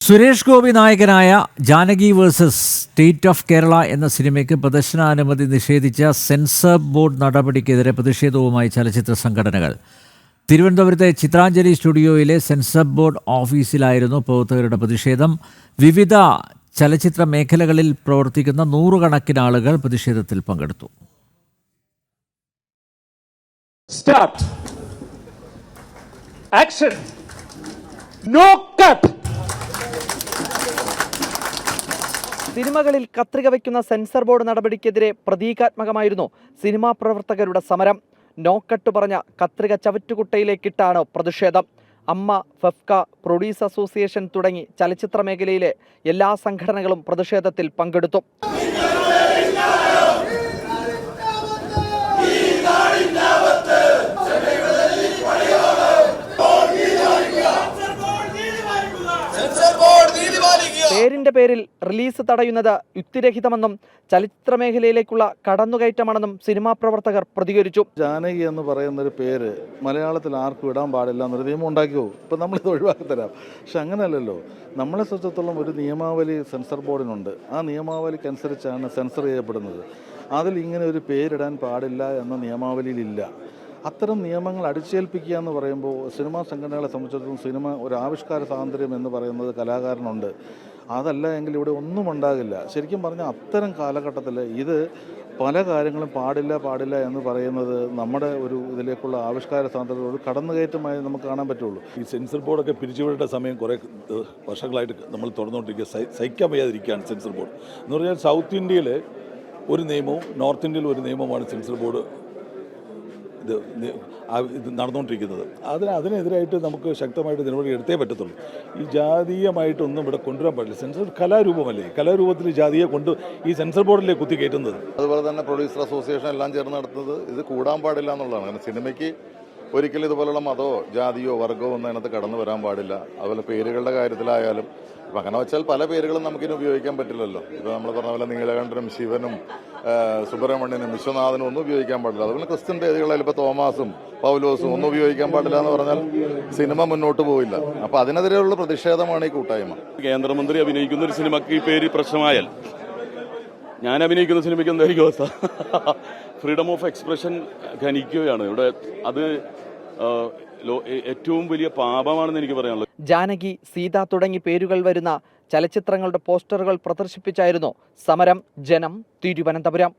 സുരേഷ് ഗോപി നായകനായ Janaki versus state of Kerala എന്ന സിനിമയ്ക്ക് പ്രദർശനാനുമതി നിഷേധിച്ച സെൻസർ ബോർഡ് നടപടിക്കെതിരെ പ്രതിഷേധവുമായി ചലച്ചിത്ര സംഘടനകൾ. തിരുവനന്തപുരത്തെ ചിത്രാഞ്ജലി സ്റ്റുഡിയോയിലെ സെൻസർ ബോർഡ് ഓഫീസിലായിരുന്നു പ്രവർത്തകരുടെ പ്രതിഷേധം. വിവിധ ചലച്ചിത്ര മേഖലകളിൽ പ്രവർത്തിക്കുന്ന നൂറുകണക്കിന് ആളുകൾ പ്രതിഷേധത്തിൽ പങ്കെടുത്തു. Start. Action. No cut. സിനിമകളിൽ കത്രിക വയ്ക്കുന്ന സെൻസർ ബോർഡ് നടപടിക്കെതിരെ പ്രതീകാത്മകമായിരുന്നു സിനിമാ പ്രവർത്തകരുടെ സമരം. നോക്കട്ട് പറഞ്ഞ കത്രിക ചവറ്റുകുട്ടയിലേക്കിട്ടാണ് പ്രതിഷേധം. അമ്മ, ഫെഫ്ക, പ്രൊഡ്യൂസ് അസോസിയേഷൻ തുടങ്ങി ചലച്ചിത്ര മേഖലയിലെ എല്ലാ സംഘടനകളും പ്രതിഷേധത്തിൽ പങ്കെടുത്തു. പേരിന്റെ പേരിൽ റിലീസ് തടയുന്നത് യുക്തിരഹിതമെന്നും ചലച്ചിത്ര മേഖലയിലേക്കുള്ള കടന്നുകയറ്റമാണെന്നും സിനിമാ പ്രവർത്തകർ പ്രതികരിച്ചു. ജാനകി എന്ന് പറയുന്നൊരു പേര് മലയാളത്തിൽ ആർക്കും ഇടാൻ പാടില്ല എന്നൊരു നിയമം ഉണ്ടാക്കിയോ? ഇപ്പം നമ്മളിത് ഒഴിവാക്കി തരാം. പക്ഷെ അങ്ങനെയല്ലല്ലോ. നമ്മളെ സംബന്ധിച്ചിടത്തോളം ഒരു നിയമാവലി സെൻസർ ബോർഡിനുണ്ട്. ആ നിയമാവലിക്കനുസരിച്ചാണ് സെൻസർ ചെയ്യപ്പെടുന്നത്. അതിൽ ഇങ്ങനെ ഒരു പേരിടാൻ പാടില്ല എന്ന നിയമാവലിയിലില്ല. അത്തരം നിയമങ്ങൾ അടിച്ചേൽപ്പിക്കുക എന്ന് പറയുമ്പോൾ സിനിമാ സംഘടനകളെ സംബന്ധിച്ചിടത്തോളം സിനിമ ഒരു ആവിഷ്കാര സ്വാതന്ത്ര്യം എന്ന് പറയുന്നത് കലാകാരനുണ്ട്. അതല്ല എങ്കിൽ ഇവിടെ ഒന്നും ഉണ്ടാകില്ല. ശരിക്കും പറഞ്ഞാൽ അത്തരം കാലഘട്ടത്തിൽ ഇത് പല കാര്യങ്ങളും പാടില്ല എന്ന് പറയുന്നത് നമ്മുടെ ഒരു ഇതിലേക്കുള്ള ആവിഷ്കാര സ്വാതന്ത്ര്യം ഒരു കടന്നുകയറ്റമായി നമുക്ക് കാണാൻ പറ്റുള്ളൂ. ഈ സെൻസർ ബോർഡൊക്കെ പിരിച്ചുവിടേണ്ട സമയം കുറേ വർഷങ്ങളായിട്ട് നമ്മൾ തുറന്നുകൊണ്ടിരിക്കുക. സഹിക്കാൻ വയ്യാതിരിക്കുകയാണ് സെൻസർ ബോർഡ് എന്ന് പറഞ്ഞാൽ. സൗത്ത് ഇന്ത്യയിൽ ഒരു നിയമവും നോർത്ത് ഇന്ത്യയിൽ ഒരു നിയമമാണ് സെൻസർ ബോർഡ് ഇത് നടന്നുകൊണ്ടിരിക്കുന്നത്. അതിനെതിരായിട്ട് നമുക്ക് ശക്തമായിട്ട് നിലപാട് എടുത്തേ പറ്റത്തുള്ളൂ. ഈ ജാതീയമായിട്ടൊന്നും ഇവിടെ കൊണ്ടുവരാൻ പാടില്ല. സെൻസർ കലാരൂപമല്ലേ, കലാരൂപത്തിൽ ജാതിയെ കൊണ്ട് ഈ സെൻസർ ബോർഡിലേക്ക് കുത്തി കയറ്റുന്നത്. അതുപോലെ തന്നെ പ്രൊഡ്യൂസർ അസോസിയേഷൻ എല്ലാം ചേർന്ന് നടത്തുന്നത് ഇത് കൂടാൻ പാടില്ല എന്നുള്ളതാണ്. കാരണം സിനിമയ്ക്ക് ഒരിക്കലും ഇതുപോലുള്ള മതമോ ജാതിയോ വർഗമോ ഒന്നും അതിനകത്ത് കടന്നു വരാൻ പാടില്ല. അതുപോലെ പേരുകളുടെ കാര്യത്തിലായാലും ഇപ്പം അങ്ങനെ വെച്ചാൽ പല പേരുകളും നമുക്കിനി ഉപയോഗിക്കാൻ പറ്റില്ലല്ലോ. ഇപ്പോൾ നമ്മൾ പറഞ്ഞ പോലെ നീലകണ്ഠനും ശിവനും സുബ്രഹ്മണ്യനും വിശ്വനാഥനും ഒന്നും ഉപയോഗിക്കാൻ പാടില്ല. അതുപോലെ ക്രിസ്ത്യൻ പേരുകളായാലും ഇപ്പോൾ തോമാസും പൗലോസും ഒന്നും ഉപയോഗിക്കാൻ പാടില്ല എന്ന് പറഞ്ഞാൽ സിനിമ മുന്നോട്ട് പോയില്ല. അപ്പോൾ അതിനെതിരെയുള്ള പ്രതിഷേധമാണ് ഈ കൂട്ടായ്മ. കേന്ദ്രമന്ത്രി അഭിനയിക്കുന്ന ഒരു സിനിമയ്ക്ക് ഈ പേര് പ്രശ്നമായാൽ ഞാൻ അഭിനയിക്കുന്ന സിനിമയ്ക്ക് എന്തായിരിക്കും അവസ്ഥ? ഫ്രീഡം ഓഫ് എക്സ്പ്രഷൻ ഖനിക്കുകയാണ് ഇവിടെ. അത് ഏറ്റവും വലിയ പാപമാണെന്ന് എനിക്ക് പറയാനുള്ളത്. ജാനകി, സീത തുടങ്ങി പേരുകൾ വരുന്ന ചലച്ചിത്രങ്ങളുടെ പോസ്റ്ററുകൾ പ്രദർശിപ്പിച്ചായിരുന്നു സമരം. ജനം, തിരുവനന്തപുരം.